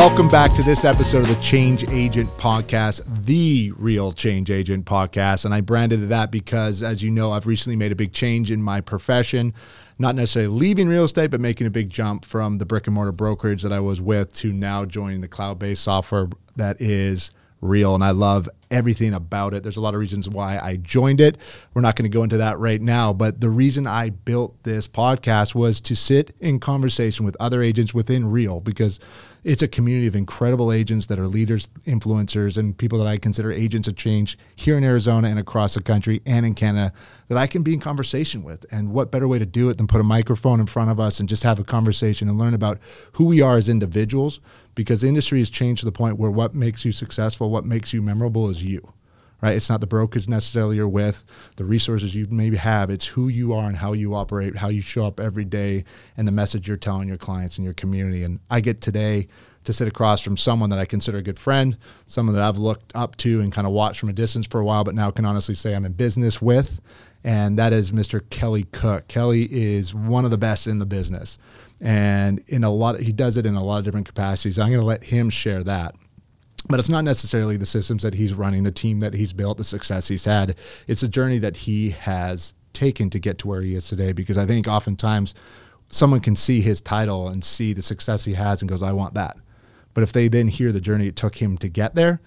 Welcome back to this episode of the Change Agent Podcast, the Real Change Agent Podcast. And I branded it that because, as you know, I've recently made a big change in my profession, not necessarily leaving real estate, but making a big jump from the brick and mortar brokerage that I was with to now joining the cloud-based software that is Real. And I love everything about it. There's a lot of reasons why I joined it. We're not going to go into that right now, but the reason I built this podcast was to sit in conversation with other agents within Real, because it's a community of incredible agents that are leaders, influencers, and people that I consider agents of change here in Arizona and across the country and in Canada that I can be in conversation with. And what better way to do it than put a microphone in front of us and just have a conversation and learn about who we are as individuals, because the industry has changed to the point where what makes you successful, what makes you memorable is you. Right? It's not the brokerage necessarily you're with, the resources you maybe have. It's who you are and how you operate, how you show up every day, and the message you're telling your clients and your community. And I get today to sit across from someone that I consider a good friend, someone that I've looked up to and kind of watched from a distance for a while, but now can honestly say I'm in business with, and that is Mr. Kelly Cook. Kelly is one of the best in the business, and he does it in a lot of different capacities. I'm going to let him share that. But it's not necessarily the systems that he's running, the team that he's built, the success he's had. It's a journey that he has taken to get to where he is today, because I think oftentimes someone can see his title and see the success he has and goes, I want that. But if they then hear the journey it took him to get there,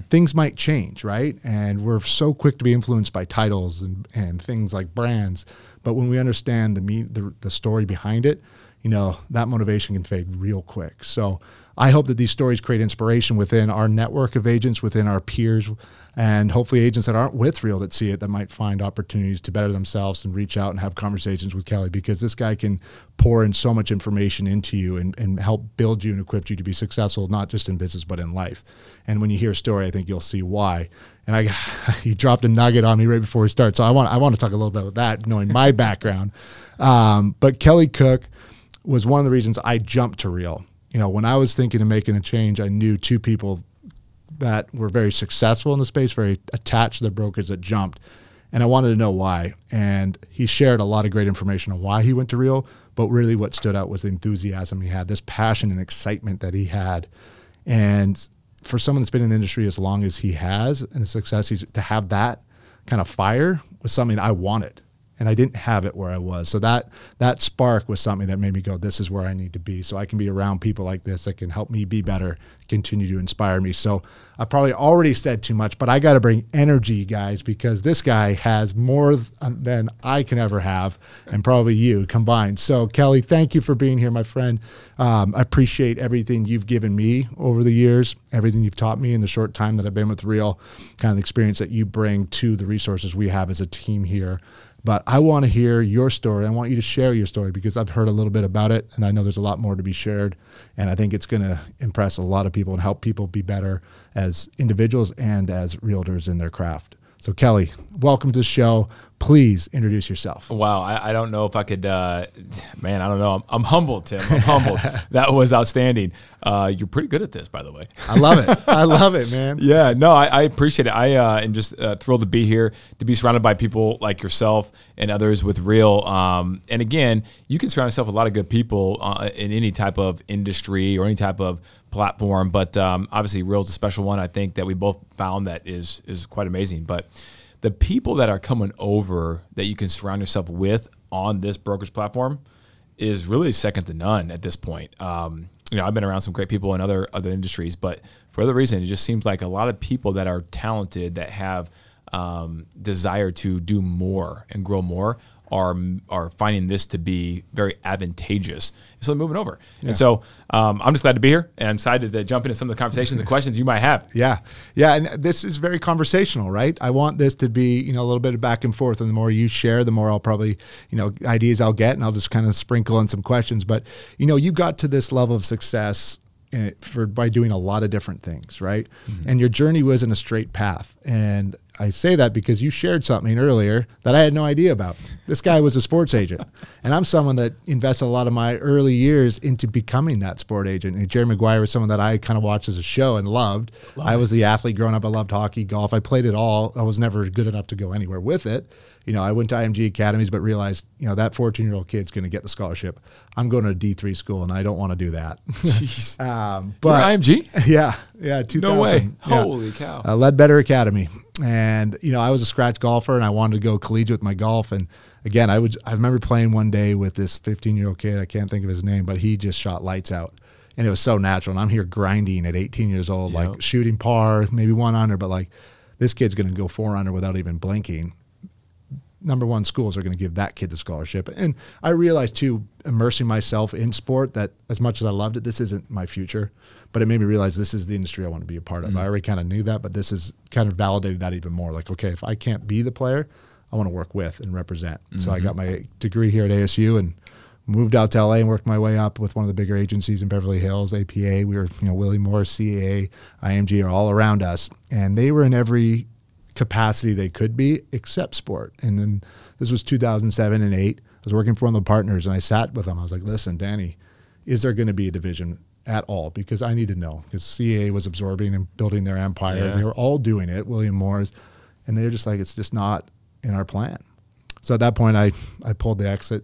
things might change, right? And we're so quick to be influenced by titles and things like brands. But when we understand the story behind it, you know, that motivation can fade real quick. So I hope that these stories create inspiration within our network of agents, within our peers, and hopefully agents that aren't with Real that see it, that might find opportunities to better themselves and reach out and have conversations with Kelly, because this guy can pour in so much information into you and help build you and equip you to be successful, not just in business, but in life. And when you hear a story, I think you'll see why. And he dropped a nugget on me right before we start. So I want to talk a little bit about that, knowing my background. But Kelly Cook was one of the reasons I jumped to Real. You know, when I was thinking of making a change, I knew two people that were very successful in the space, very attached to the brokers that jumped. And I wanted to know why. And he shared a lot of great information on why he went to Real, but really what stood out was the enthusiasm he had, this passion and excitement that he had. And for someone that's been in the industry as long as he has and the success to have that kind of fire was something I wanted. And I didn't have it where I was. So that spark was something that made me go, this is where I need to be. So I can be around people like this that can help me be better, continue to inspire me. So I probably already said too much, but I got to bring energy, guys, because this guy has more than I can ever have, and probably you combined. So Kelly, thank you for being here, my friend. I appreciate everything you've given me over the years, everything you've taught me in the short time that I've been with Real, kind of the experience that you bring to the resources we have as a team here. But I want to hear your story. I want you to share your story, because I've heard a little bit about it, and I know there's a lot more to be shared. And I think it's going to impress a lot of people and help people be better as individuals and as realtors in their craft. So Kelly, welcome to the show. Please introduce yourself. Wow, I don't know if I could, man, I don't know. I'm humbled, Tim. I'm humbled. That was outstanding. You're pretty good at this, by the way. I love it. I love it, man. Yeah, no, I appreciate it. I am just thrilled to be here, to be surrounded by people like yourself and others with Real. And again, you can surround yourself with a lot of good people in any type of industry or any type of platform. But obviously, Real is a special one. I think that we both found that is quite amazing. But the people that are coming over that you can surround yourself with on this brokerage platform is really second to none at this point. You know, I've been around some great people in other industries, but for other reason, it just seems like a lot of people that are talented, that have desire to do more and grow more, are finding this to be very advantageous. So they're moving over. Yeah. And so I'm just glad to be here, and I'm excited to jump into some of the conversations and questions you might have. Yeah. Yeah. And this is very conversational, right? I want this to be, you know, a little bit of back and forth. And the more you share, the more I'll probably, you know, ideas I'll get, and I'll just kind of sprinkle in some questions. But, you know, you got to this level of success by doing a lot of different things, right? Mm-hmm. And your journey wasn't a straight path. And I say that because you shared something earlier that I had no idea about. This guy was a sports agent, and I'm someone that invested a lot of my early years into becoming that sport agent. And Jerry McGuire was someone that I kind of watched as a show and loved. I was the athlete growing up. I loved hockey, golf. I played it all. I was never good enough to go anywhere with it. You know, I went to IMG academies, but realized, you know, that 14-year-old kid's going to get the scholarship. I'm going to a D3 school, and I don't want to do that. Jeez. But IMG? Yeah, 2000. No way. Yeah. Holy cow. Ledbetter Academy. And, you know, I was a scratch golfer, and I wanted to go collegiate with my golf. And again, I remember playing one day with this 15-year-old kid. I can't think of his name, but he just shot lights out. And it was so natural. And I'm here grinding at 18 years old, like shooting par, maybe 1 under, but like this kid's going to go 4 under without even blinking. Number one schools are going to give that kid the scholarship. And I realized, too, immersing myself in sport, that as much as I loved it, this isn't my future. But it made me realize this is the industry I want to be a part of. I already kind of knew that, but this is kind of validated that even more. Like, okay, if I can't be the player, I want to work with and represent. So I got my degree here at ASU and moved out to LA and worked my way up with one of the bigger agencies in Beverly Hills, APA. We were, you know, Willie Morris, CAA, IMG are all around us. And they were in every capacity they could be except sport. And then this was 2007 and 8. I was working for one of the partners, and I sat with them. I was like, listen, Danny, is there going to be a division at all? Because I need to know. Because CAA was absorbing and building their empire. Yeah. They were all doing it, William Morris. And they were just like, it's just not in our plan. So at that point, I pulled the exit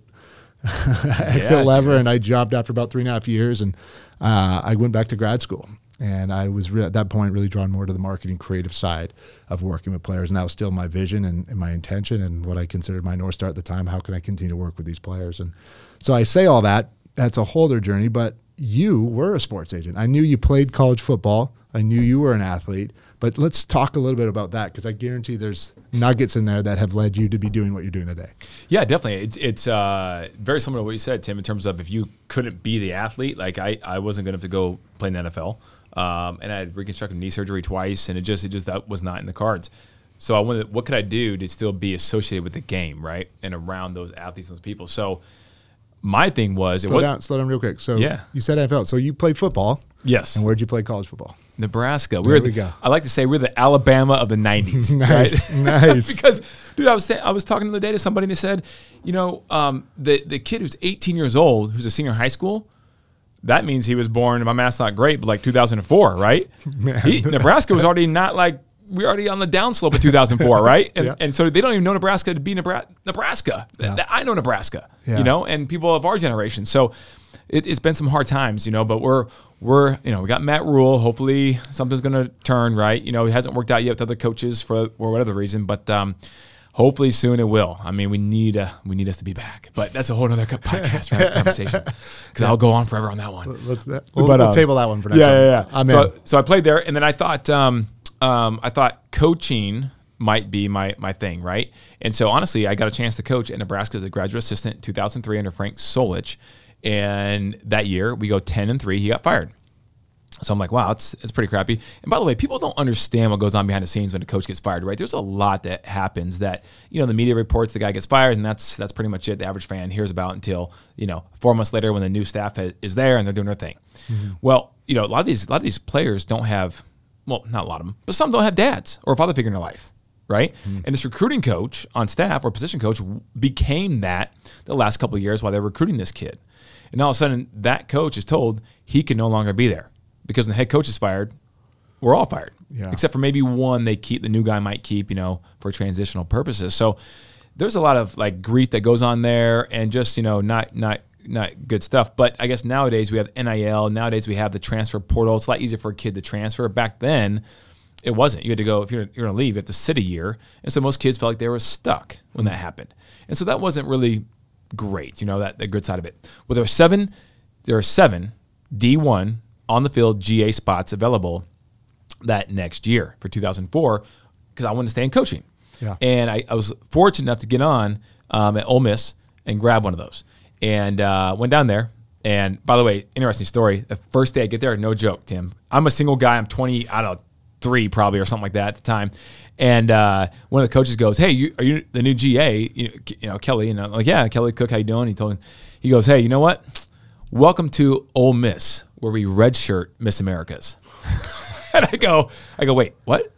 lever, and I jumped after about 3.5 years, and I went back to grad school. And I was at that point really drawn more to the marketing creative side of working with players. And that was still my vision and my intention and what I considered my North Star at the time. How can I continue to work with these players? And so I say all that. That's a whole other journey. But you were a sports agent. I knew you played college football. I knew you were an athlete. But let's talk a little bit about that, because I guarantee there's nuggets in there that have led you to be doing what you're doing today. Yeah, definitely. It's very similar to what you said, Tim, in terms of if you couldn't be the athlete, like I wasn't going to go play in the NFL. And I had reconstructive knee surgery twice, and it just that was not in the cards. So I wanted, what could I do to still be associated with the game, right, and around those athletes and those people? So my thing was, slow down real quick. So you said NFL. So you played football. Yes. And where'd you play college football? Nebraska. There we go. I like to say we're the Alabama of the 90s. Nice, right? Nice. Because, dude, I was talking the other day to somebody, and they said, you know, the kid who's 18 years old, who's a senior in high school, that means he was born, and my math's not great, but like 2004, right? Nebraska was already not like, we're already on the downslope of 2004, right? And so they don't even know Nebraska to be Nebraska. I know Nebraska, you know, and people of our generation. So it's been some hard times, you know, but we're you know, we got Matt Rule. Hopefully something's going to turn, right? You know, it hasn't worked out yet with other coaches for whatever reason, but hopefully soon it will. I mean, we need us to be back, but that's a whole other podcast, right? Conversation, because I'll go on forever on that one. We'll table that one for next time. So I played there, and then I thought coaching might be my thing, right? And so honestly, I got a chance to coach at Nebraska as a graduate assistant in 2003 under Frank Solich, and that year we go 10-3. He got fired. So I'm like, wow, it's pretty crappy. And by the way, people don't understand what goes on behind the scenes when a coach gets fired, right? There's a lot that happens that, you know, the media reports the guy gets fired, and that's pretty much it. The average fan hears about until, you know, 4 months later when the new staff is there and they're doing their thing. Mm-hmm. Well, you know, a lot of these players don't have, well, not a lot of them, but some don't have dads or a father figure in their life, right? Mm-hmm. And this recruiting coach on staff or position coach became that the last couple of years while they were recruiting this kid. And all of a sudden, that coach is told he can no longer be there. Because when the head coach is fired, we're all fired. Yeah. Except for maybe one the new guy might keep, you know, for transitional purposes. So there's a lot of like grief that goes on there, and just, you know, not good stuff. But I guess nowadays we have NIL. Nowadays we have the transfer portal. It's a lot easier for a kid to transfer. Back then, it wasn't. You had to go, if you're going to leave, you have to sit a year. And so most kids felt like they were stuck when that happened. And so that wasn't really great, you know, the good side of it. Well, there are seven D1 on the field GA spots available that next year for 2004, because I wanted to stay in coaching. Yeah. And I was fortunate enough to get on at Ole Miss and grab one of those. And went down there. And by the way, interesting story. The first day I get there, no joke, Tim. I'm a single guy. I'm 23 probably or something like that at the time. And one of the coaches goes, "Hey, are you the new GA? You know, Kelly?" And I'm like, "Yeah, Kelly Cook. How you doing?" He goes, "Hey, you know what? Welcome to Ole Miss, where we redshirt Miss Americas." And I go, wait, what?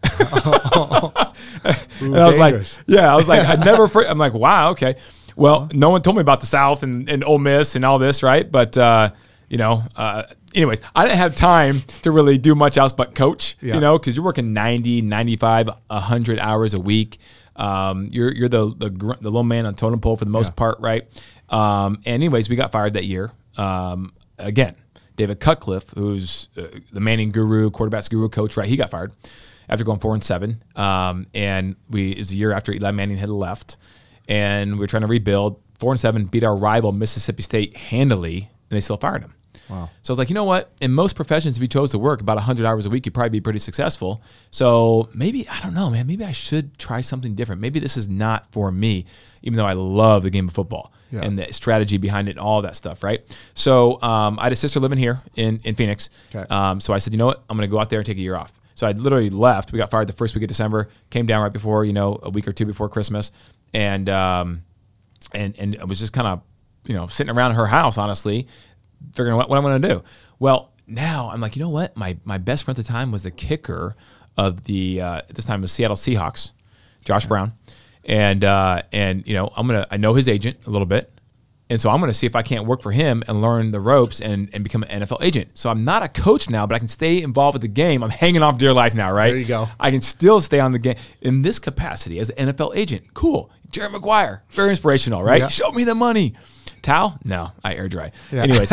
And I was like, yeah, I was like, I'm like, wow, okay. Well, no one told me about the South and Ole Miss and all this, right? But, anyways, I didn't have time to really do much else but coach, because you're working 90, 95, 100 hours a week. You're the low man on totem pole for the most part, right? And anyways, we got fired that year. Again, David Cutcliffe, who's the Manning guru, quarterbacks guru coach, right? He got fired after going 4-7. And it was a year after Eli Manning had left. And we were trying to rebuild. 4-7, beat our rival Mississippi State handily, and they still fired him. Wow. So I was like, you know what? In most professions, if you chose to work about 100 hours a week, you'd probably be pretty successful. So maybe, I don't know, man, maybe I should try something different. Maybe this is not for me, even though I love the game of football and the strategy behind it and all that stuff, right? So I had a sister living here in Phoenix. Okay. So I said, you know what? I'm going to go out there and take a year off. So I literally left. We got fired the first week of December, came down right before, a week or two before Christmas. And I was just kind of, sitting around her house, honestly, figuring what I'm going to do. Well, now I'm like, you know what? My best friend at the time was the kicker of the at this time it was Seattle Seahawks, Josh Brown, and I know his agent a little bit, and so I'm going to see if I can't work for him and learn the ropes and become an NFL agent. So I'm not a coach now, but I can stay involved with the game. I'm hanging off dear life now, right? There you go. I can still stay on the game in this capacity as an NFL agent. Cool. Jerry Maguire, very inspirational, right? Yeah. Show me the money. Towel? No, I air dry. Yeah. Anyways,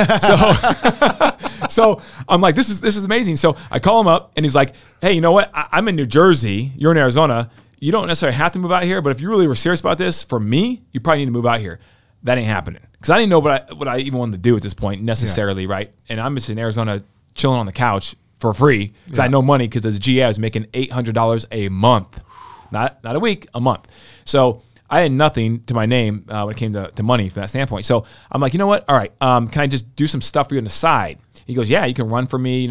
so I'm like, this is amazing. So I call him up and he's like, hey, you know what? I'm in New Jersey. You're in Arizona. You don't necessarily have to move out here, but if you really were serious about this, for me, you probably need to move out here. That ain't happening. Because I didn't know what I even wanted to do at this point necessarily, right? And I'm just in Arizona chilling on the couch for free because I had no money because as a GA, I was making $800 a month. Not a week, a month. So I had nothing to my name when it came to money from that standpoint. So I'm like, you know what? All right, can I just do some stuff for you on the side? He goes, yeah, you can run for me,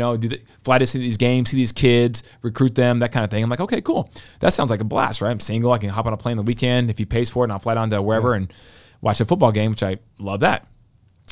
fly to see these games, see these kids, recruit them, that kind of thing. I'm like, okay, cool. That sounds like a blast, right? I'm single. I can hop on a plane the weekend if he pays for it, and I'll fly down to wherever and watch a football game, which I love that.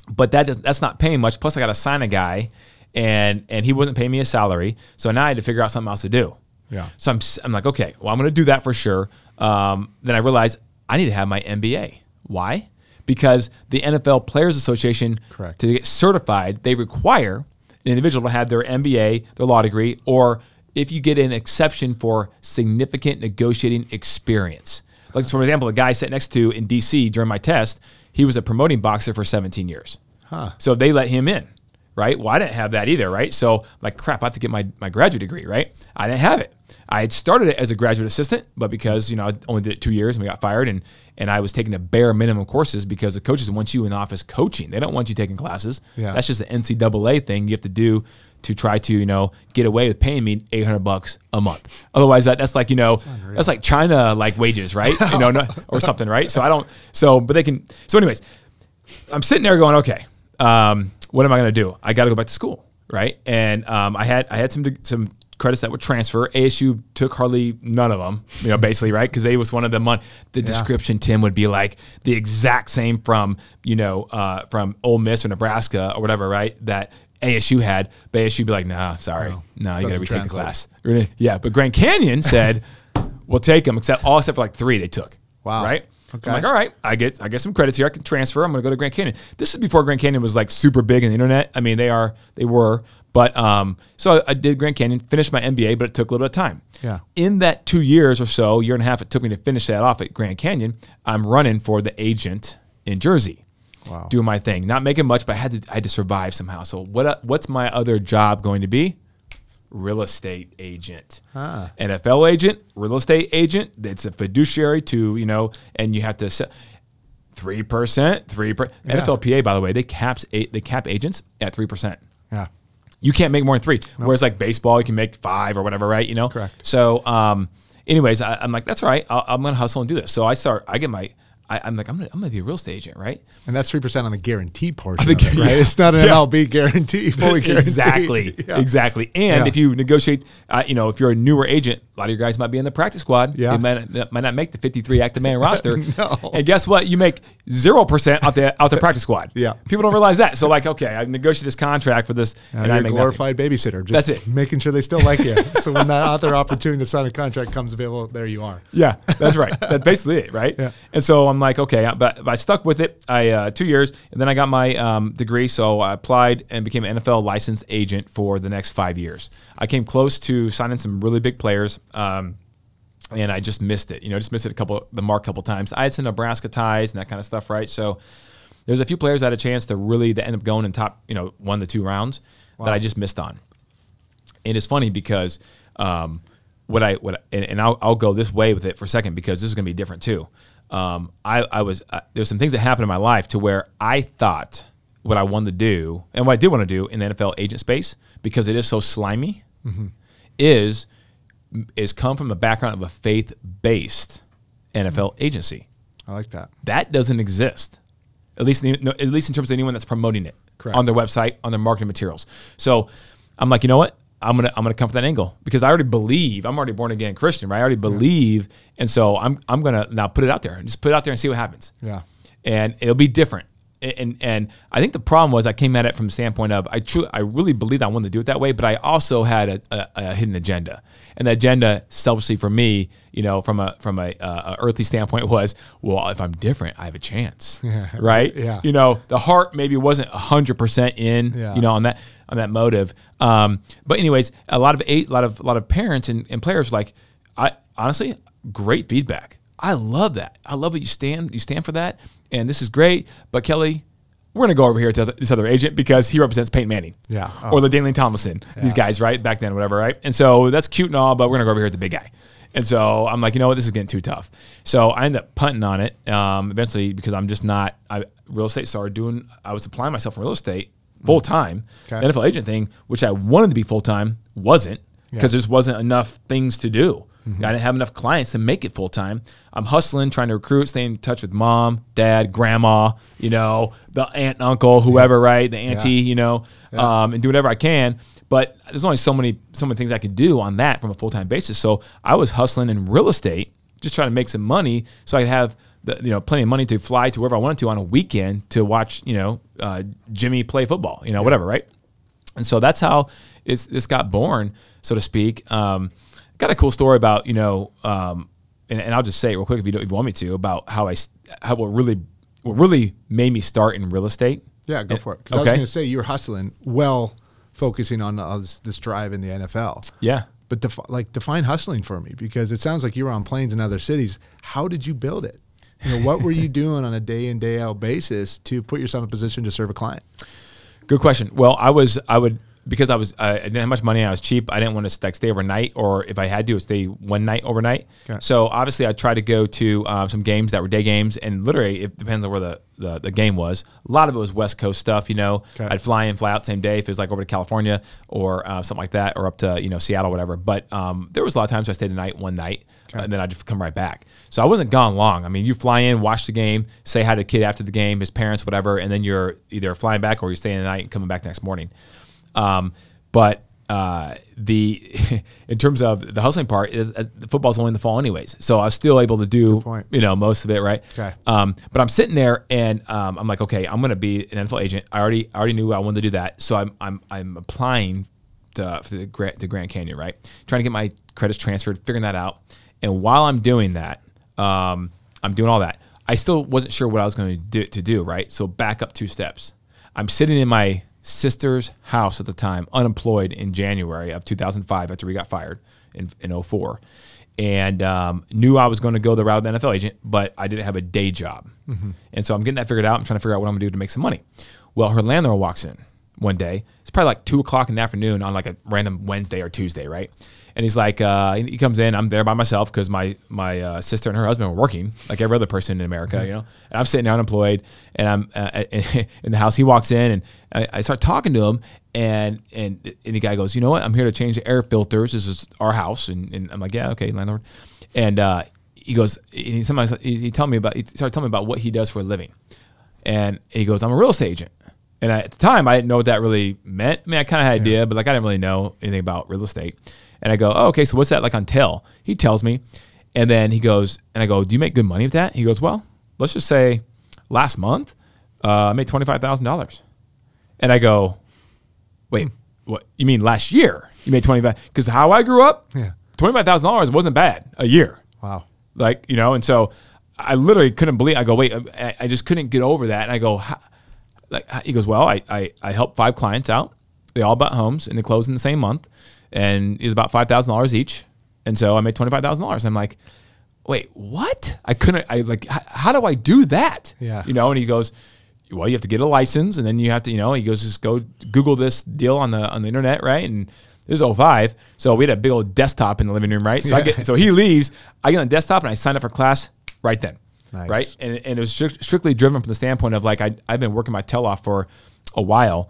But that's not paying much. Plus, I got to sign a guy, and he wasn't paying me a salary. So now I had to figure out something else to do. Yeah. So I'm like, okay, well, I'm going to do that for sure. Then I realized I need to have my MBA. Why? Because the NFL Players Association, to get certified, they require an individual to have their MBA, their law degree, or if you get an exception for significant negotiating experience. Like, for example, the guy I sat next to in D.C. during my test, he was a promoting boxer for 17 years. Huh. So they let him in, right? Well, I didn't have that either, right? So I'm like, crap, I have to get my graduate degree, right? I didn't have it. I had started it as a graduate assistant, but because, I only did it 2 years and we got fired, and I was taking the bare minimum courses because the coaches want you in the office coaching. They don't want you taking classes. Yeah. That's just an NCAA thing you have to do to try to, get away with paying me $800 a month. Otherwise, that's like, that's like China like wages, right? Or something, right? But they can. So anyways, I'm sitting there going, okay, what am I going to do? I got to go back to school, right? And I had some credits that would transfer. ASU took hardly none of them, basically, right? Because they was one of the description, Tim, would be like the exact same from Ole Miss or Nebraska or whatever, right? That ASU had, but ASU would be like, nah, sorry, no, you got to retake the class. Yeah, but Grand Canyon said, we'll take them, except for like 3 they took. Wow. Right? Okay. So I'm like, all right, I get some credits here. I can transfer. I'm going to go to Grand Canyon. This is before Grand Canyon was like super big in the internet. I mean, they were. But so I did Grand Canyon, finished my MBA, but it took a little bit of time. Yeah. In that 2 years or so, year and a half, it took me to finish that off at Grand Canyon. I'm running for the agent in Jersey. Wow. Doing my thing. Not making much, but I had to survive somehow. So what's my other job going to be? Real estate agent. Huh. NFL agent, real estate agent. It's a fiduciary to, and you have to set 3%, 3%. Yeah. NFLPA, by the way, they cap agents at 3%. Yeah. You can't make more than 3. Nope. Whereas like baseball, you can make 5 or whatever, right? Correct. So anyways, I'm like, that's all right. I'm going to hustle and do this. So I'm gonna be a real estate agent, right? And that's 3% on the guarantee portion of it, right? It's not an MLB guarantee, fully guaranteed. Exactly. And if you negotiate, if you're a newer agent, lot of your guys might be in the practice squad. Yeah. They might not make the 53 active man roster. No. And guess what? You make 0% out the practice squad. Yeah. People don't realize that. So like, okay, I negotiated this contract for this, and I you're a make glorified babysitter. Just That's it. Making sure they still like you. So when that other opportunity to sign a contract comes available, there you are. Yeah, that's right. That's basically it, right? Yeah. And so I'm like, okay, but I stuck with it. 2 years, and then I got my degree. So I applied and became an NFL licensed agent for the next 5 years. I came close to signing some really big players, and I just missed it. Just missed it the mark a couple times. I had some Nebraska ties and that kind of stuff, right? So there's a few players that had a chance to really end up going in top, 1 to 2 rounds that I just missed on. And it's funny because I'll go this way with it for a second because this is going to be different too. There's some things that happened in my life to where I thought what I wanted to do and what I did want to do in the NFL agent space, because it is so slimy, is come from the background of a faith-based NFL agency. I like that. That doesn't exist, at least in terms of anyone that's promoting it. Correct. On their website, on their marketing materials. So I'm like, you know what? I'm gonna come from that angle because I already believe. I'm already born again Christian, right? I already believe, and so I'm gonna now put it out there and just put it out there and see what happens. Yeah, and it'll be different. And I think the problem was I came at it from the standpoint of I really believed I wanted to do it that way, but I also had a hidden agenda, and the agenda, selfishly for me, from a earthly standpoint, was, well, if I'm different, I have a chance, right? Yeah. The heart maybe wasn't 100% in, on that motive. But anyways, a lot of parents and players were like, honestly, great feedback. I love that. I love that you stand for that, and this is great. But Kelly, we're gonna go over here to this other agent because he represents Peyton Manning, or the Daniel Tomlinson, these guys, right? Back then, whatever, right? And so that's cute and all, but we're gonna go over here with the big guy. And so I'm like, you know what, this is getting too tough. So I ended up punting on it eventually because I'm just not. Real estate started doing. I was applying myself in real estate full time. Okay. The NFL agent thing, which I wanted to be full time, wasn't because there just wasn't enough things to do. I didn't have enough clients to make it full time. I'm hustling, trying to recruit, staying in touch with mom, dad, grandma, the aunt, and uncle, whoever, right? The auntie, and do whatever I can. But there's only so many things I could do on that from a full time basis. So I was hustling in real estate, just trying to make some money, so I could have plenty of money to fly to wherever I wanted to on a weekend to watch Jimmy play football, whatever, right? And so that's how this got born, so to speak. Got a cool story about and I'll just say it real quick if you want me to, about how what really made me start in real estate. Yeah, go for it. Because I was going to say you were hustling, focusing on this drive in the NFL. Yeah, but define hustling for me, because it sounds like you were on planes in other cities. How did you build it? What were you doing on a day in, day out basis to put yourself in a position to serve a client? Good question. Well, because I didn't have much money, I was cheap. I didn't want to stay overnight, or if I had to, stay one night overnight. Okay. So obviously, I tried to go to some games that were day games, and literally, it depends on where the game was. A lot of it was West Coast stuff. Okay. I'd fly in, fly out same day if it was like over to California or something like that, or up to Seattle, whatever. But there was a lot of times I stayed a night, one night, and then I'd just come right back. So I wasn't gone long. I mean, you fly in, watch the game, say hi to the kid after the game, his parents, whatever, and then you're either flying back or you're staying the night and coming back the next morning. But in terms of the hustling part, is the football's only in the fall anyways. So I was still able to do, most of it, right? Okay. But I'm sitting there and I'm like, okay, I'm going to be an NFL agent. I already knew I wanted to do that. So I'm applying to Grand Canyon, right? Trying to get my credits transferred, figuring that out. And while I'm doing that, I'm doing all that. I still wasn't sure what I was going to do, right? So back up 2 steps. I'm sitting in my sister's house at the time, unemployed in January of 2005 after we got fired in 2004, and knew I was going to go the route of the NFL agent, but I didn't have a day job. And so I'm getting that figured out. I'm trying to figure out what I'm going to do to make some money. Well, her landlord walks in one day. It's probably like 2 o'clock in the afternoon on like a random Wednesday or Tuesday, right? And he's like, he comes in. I'm there by myself because my sister and her husband were working, like every other person in America, And I'm sitting there unemployed, and I'm in the house. He walks in, and I start talking to him, and the guy goes, you know what? I'm here to change the air filters. This is our house, and I'm like, yeah, okay, landlord. And he goes, he started telling me about what he does for a living, and he goes, I'm a real estate agent. And at the time, I didn't know what that really meant. I mean, I kind of had an idea, but I didn't really know anything about real estate. And I go, oh, okay, so what's that like on tail? He tells me. And then he goes, and I go, do you make good money with that? He goes, well, let's just say last month, I made $25,000. And I go, wait, what? You mean last year you made 25? Because how I grew up, $25,000 wasn't bad a year. Wow. Like, you know, and so I literally couldn't believe, I go, wait, I just couldn't get over that. And I go, he goes, well, I helped 5 clients out. They all bought homes and they closed in the same month. And it was about $5,000 each. And so I made $25,000. I'm like, wait, what? How do I do that? Yeah. You know, and he goes, well, you have to get a license, and then you have to, you know, he goes, just go Google this deal on the internet, right? And this is 05. So we had a big old desktop in the living room, right? So so he leaves, I get on the desktop and I sign up for class right then. Nice. Right. And it was strictly driven from the standpoint of like, I've been working my tail off for a while.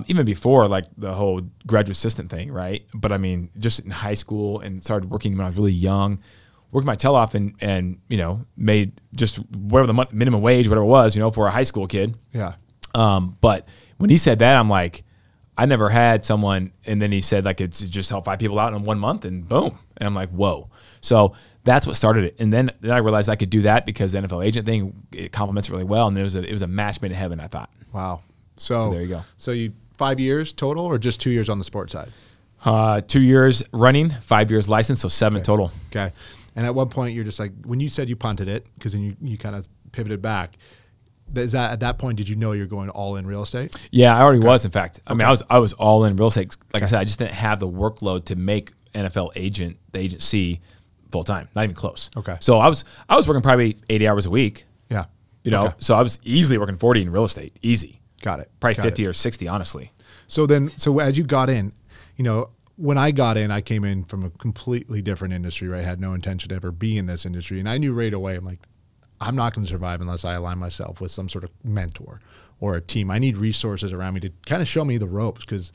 Even before like the whole graduate assistant thing, right? But I mean, just in high school and started working when I was really young, working my tail off and you know, made just whatever the minimum wage, whatever it was, you know, for a high school kid. Yeah. But when he said that, I'm like, I never had someone, and then he said like, it's just help 5 people out in 1 month and boom. And I'm like, whoa. So that's what started it. And then I realized I could do that because the NFL agent thing, it complements it really well. And it was a match made in heaven, I thought. Wow. So there you go. So you 5 years total, or just 2 years on the sports side? 2 years running, 5 years licensed, so 7 total. Okay. And at one point, you're just like, when you said you punted it, because then you kind of pivoted back. Is that at that point? Did you know you're going all in real estate? Yeah, I already was. In fact, I mean, I was all in real estate. Like I said, I just didn't have the workload to make NFL agent, the agency, full time. Not even close. Okay. So I was working probably 80 hours a week. Yeah. You know, so I was easily working 40 in real estate. Easy. Got it. Probably 50 or 60, honestly. So as you got in, you know, when I got in, I came in from a completely different industry, right? I had no intention to ever be in this industry. And I knew right away, I'm like, I'm not going to survive unless I align myself with some sort of mentor or a team. I need resources around me to kind of show me the ropes. Because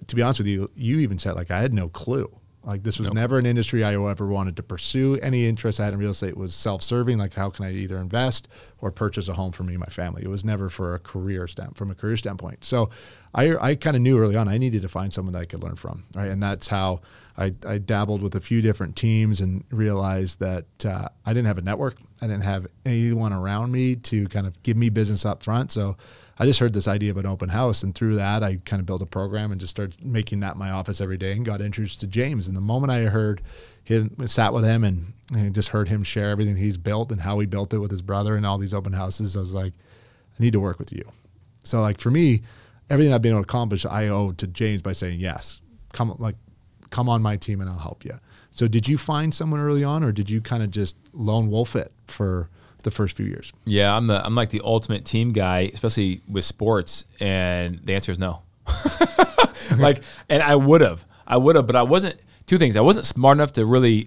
to be honest with you, you even said like I had no clue. Like this was never an industry I ever wanted to pursue. Any interest I had in real estate was self-serving. Like how can I either invest or purchase a home for me and my family? It was never for a career standpoint. So I kind of knew early on I needed to find someone that I could learn from, right? And that's how I dabbled with a few different teams and realized that I didn't have a network. I didn't have anyone around me to kind of give me business up front. So I just heard this idea of an open house, and through that, I kind of built a program and just started making that my office every day and got introduced to James. And the moment I heard him, sat with him and just heard him share everything he's built and how he built it with his brother and all these open houses, I was like, I need to work with you. So like for me, everything I've been able to accomplish, I owe to James by saying, yes, come on my team and I'll help you. So did you find someone early on, or did you kind of just lone wolf it for the first few years? Yeah, I'm like the ultimate team guy, especially with sports, and the answer is no. And I would have, but I wasn't. 2 things. I wasn't smart enough to really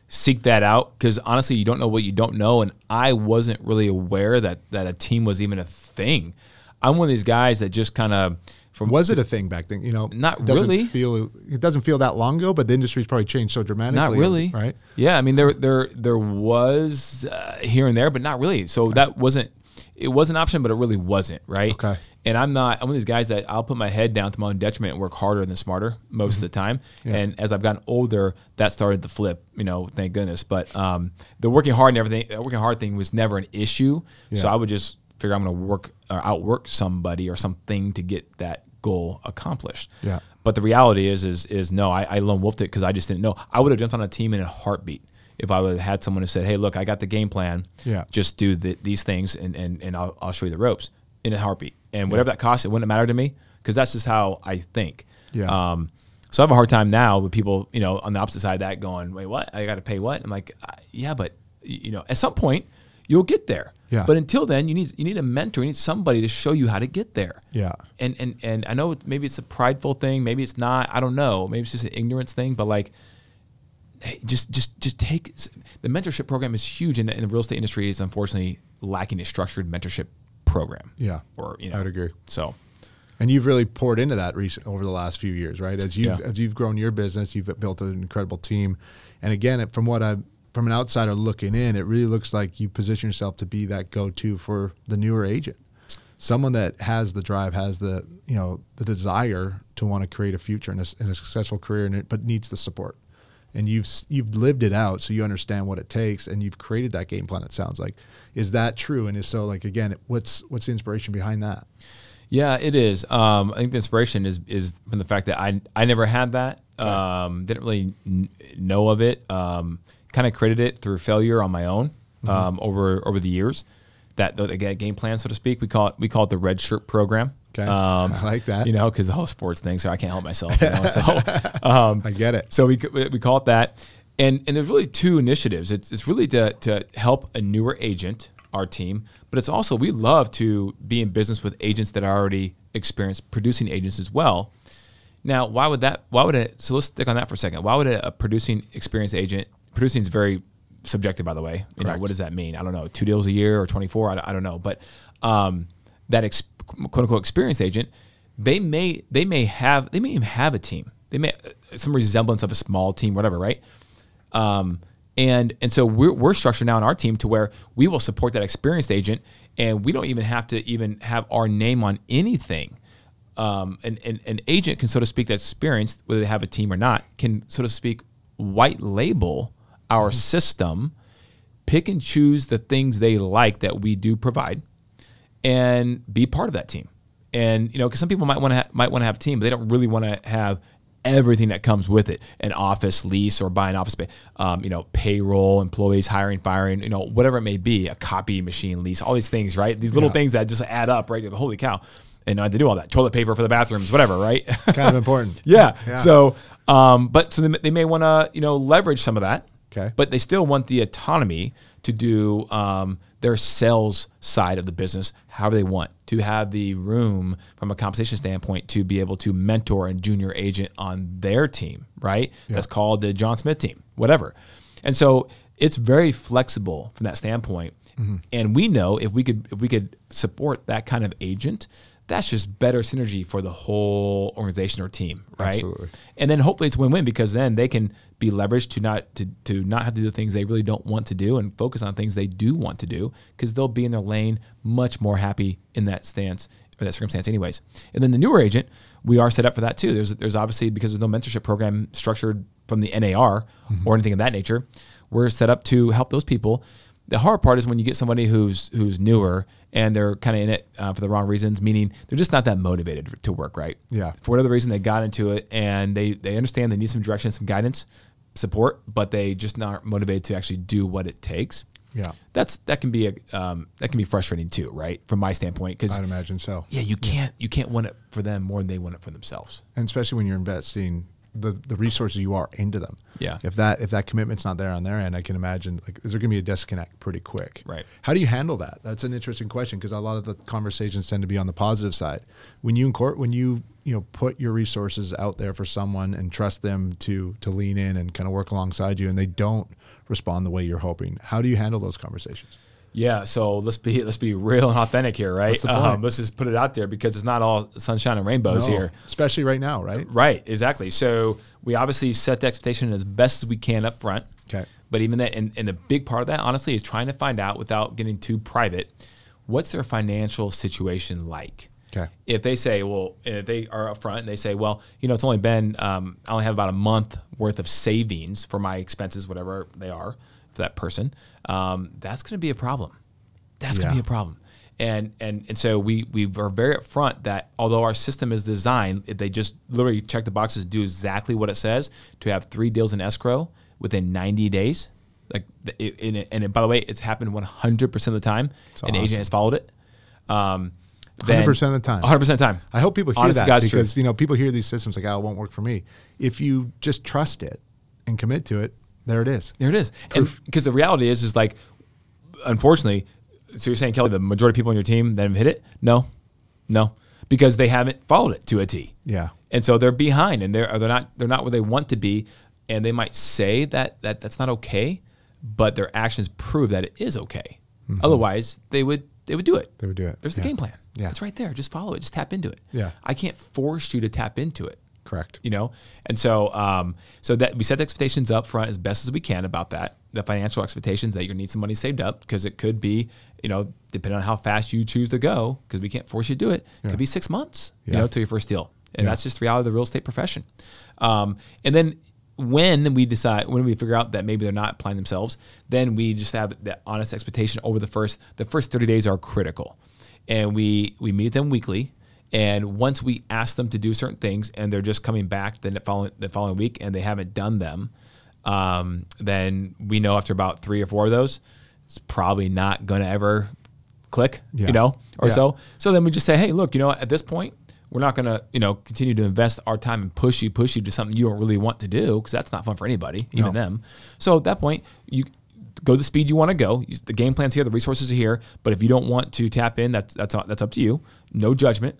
seek that out, because honestly, you don't know what you don't know, and I wasn't really aware that a team was even a thing. I'm one of these guys that just kind of. Was it a thing back then? You know, not really. It doesn't feel that long ago, but the industry's probably changed so dramatically. Not really, right? Yeah, I mean, there was here and there, but not really. So that wasn't. It was an option, but it really wasn't, right? Okay. And I'm one of these guys that I'll put my head down to my own detriment and work harder than smarter most of the time. Yeah. And as I've gotten older, that started to flip, you know, thank goodness. But the working hard and everything, the working hard thing was never an issue. Yeah. So I would just figure I'm going to work or outwork somebody or something to get that goal accomplished. Yeah. But the reality is no, I lone wolfed it because I just didn't know. I would have jumped on a team in a heartbeat if I would have had someone who said, hey, look, I got the game plan. Yeah. Just do these things and I'll show you the ropes in a heartbeat. And whatever that costs, it wouldn't matter to me, because that's just how I think. Yeah. So I have a hard time now with people, you know, on the opposite side of that going, wait, what? I got to pay what? I'm like, yeah, but you know, at some point you'll get there. Yeah. But until then, you need a mentor. You need somebody to show you how to get there. Yeah. And I know maybe it's a prideful thing. Maybe it's not. I don't know. Maybe it's just an ignorance thing. But like, hey, just take the mentorship program is huge, and the real estate industry is unfortunately lacking a structured mentorship program. Yeah. Or you know, I would agree. So. And you've really poured into that over the last few years, right? As you've grown your business, you've built an incredible team. And again, from an outsider looking in, it really looks like you position yourself to be that go-to for the newer agent. someone that has the drive, has the, the desire to want to create a future and a successful career, but needs the support. And you've lived it out, so you understand what it takes, and you've created that game plan. It sounds like, is that true? And if so, like, again, what's the inspiration behind that? Yeah, it is. I think the inspiration is from the fact that I never had that. Didn't really know of it. Kind of created it through failure on my own over the years. That the game plan, so to speak, we call it the red shirt program. Okay, I like that. Because the whole sports thing, so I can't help myself. So I get it. So we call it that, and there's really two initiatives. It's really to help a newer agent, our team, but it's also, we love to be in business with agents that are already experienced producing agents as well. Now, so let's stick on that for a second. Why would a producing experienced agent, producing is very subjective, by the way. What does that mean? I don't know, 2 deals a year or 24, I don't know. But that quote unquote experienced agent, they may even have a team. They may some resemblance of a small team, whatever, right? And so we're structured now in our team to where we will support that experienced agent, and we don't even have to have our name on anything. An agent can, so to speak, that's experienced, whether they have a team or not, can, so to speak, white label our system, pick and choose the things they like that we do provide, and be part of that team. And because some people might want to have a team, but they don't really want to have everything that comes with it: an office lease or buy an office space, payroll, employees, hiring, firing, whatever it may be, a copy machine lease, all these things, right? These little things that just add up, right? Holy cow. And I had to do all that. Toilet paper for the bathrooms, whatever, right? Kind of important. Yeah. So, so they may want to, leverage some of that. Okay. But they still want the autonomy to do their sales side of the business however they want, to have the room from a compensation standpoint to be able to mentor a junior agent on their team, right? Yeah. That's called the John Smith team, whatever. And so it's very flexible from that standpoint. Mm-hmm. And we know if we could support that kind of agent, that's just better synergy for the whole organization or team, right? Absolutely. And then hopefully it's win-win, because then they can be leveraged to not have to do the things they really don't want to do and focus on things they do want to do, because they'll be in their lane much more happy in that stance or that circumstance anyways. And then the newer agent, we are set up for that too. There's obviously, because there's no mentorship program structured from the NAR or anything of that nature, we're set up to help those people. The hard part is when you get somebody who's newer and they're kind of in it for the wrong reasons, meaning they're just not that motivated to work, right? Yeah. For whatever reason, they got into it and they understand they need some direction, some guidance, support, but they just not motivated to actually do what it takes. Yeah. That can be frustrating too, right? From my standpoint, because I'd imagine so. Yeah, you can't want it for them more than they want it for themselves. And especially when you're investing the resources you are into them. Yeah. If that commitment's not there on their end, I can imagine there's going to be a disconnect pretty quick. Right. How do you handle that? That's an interesting question, because a lot of the conversations tend to be on the positive side. When you put your resources out there for someone and trust them to lean in and kind of work alongside you, and they don't respond the way you're hoping, how do you handle those conversations? Yeah, so let's be real and authentic here, right? What's the point? Let's just put it out there, because it's not all sunshine and rainbows here. Especially right now, right? Right, exactly. So we obviously set the expectation as best as we can up front. Okay. But even that, and the big part of that, honestly, is trying to find out, without getting too private, what's their financial situation like. Okay. If they say, if they are up front and they say, it's only been, I only have about a month worth of savings for my expenses, whatever they are, for that person, that's going to be a problem. That's going to be a problem. And so we are very upfront that although our system is designed, if they just literally check the boxes, do exactly what it says, to have 3 deals in escrow within 90 days. And by the way, it's happened 100% of the time. An agent has followed it. 100% of the time. 100% of the time. I hope people hear Honest that, because people hear these systems like, it won't work for me. If you just trust it and commit to it, there it is. There it is. And because the reality is unfortunately, so you're saying, Kelly, the majority of people on your team that have hit it? No, because they haven't followed it to a T. Yeah. And so they're behind, and they're not where they want to be, and they might say that that's not okay, but their actions prove that it is okay. Mm-hmm. Otherwise, they would do it. They would do it. There's the game plan. Yeah. It's right there. Just follow it. Just tap into it. Yeah. I can't force you to tap into it. Correct. And so that we set the expectations up front as best as we can about that. the financial expectations that you're gonna need some money saved up, because it could be, depending on how fast you choose to go, because we can't force you to do it. It could be 6 months, to your first deal. And that's just the reality of the real estate profession. And then when we figure out that maybe they're not applying themselves, then we just have that honest expectation over the first 30 days are critical. And we meet them weekly. And once we ask them to do certain things and they're just coming back the following week and they haven't done them, then we know after about 3 or 4 of those, it's probably not going to ever click, so. So then we just say, hey, look, at this point, we're not going to, continue to invest our time and push you to something you don't really want to do, because that's not fun for anybody, even them. So at that point, you go the speed you want to go. The game plan's here, the resources are here. But if you don't want to tap in, that's up to you. No judgment.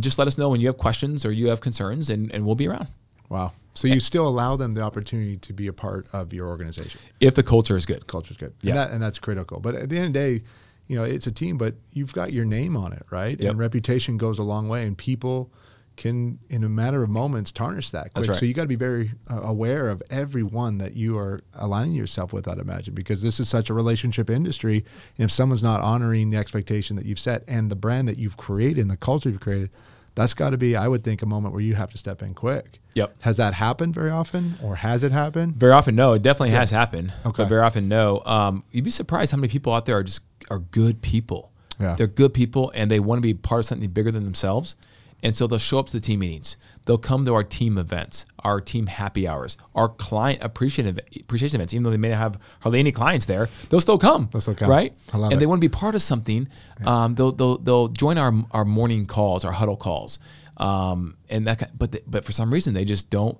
Just let us know when you have questions or you have concerns, and we'll be around. Wow. So you still allow them the opportunity to be a part of your organization if the culture is good. The culture is good. Yeah. And that's critical. But at the end of the day, it's a team, but you've got your name on it, right? Yep. And reputation goes a long way, and people can, in a matter of moments, tarnish that quick. That's right. So you got to be very aware of everyone that you are aligning yourself with, I'd imagine, because this is such a relationship industry. And if someone's not honoring the expectation that you've set and the brand that you've created and the culture you've created, that's got to be, I would think, a moment where you have to step in quick. Yep. Has that happened very often, or has it happened? Very often, no. It definitely has happened. Okay. But very often, no. You'd be surprised how many people out there are good people. Yeah. They're good people, and they want to be part of something bigger than themselves. And so they'll show up to the team meetings. They'll come to our team events, our team happy hours, our client appreciation events. Even though they may not have hardly any clients there, they'll still come. Right? I love and it. They want to be part of something. Yeah. They'll join our morning calls, our huddle calls. But for some reason they just don't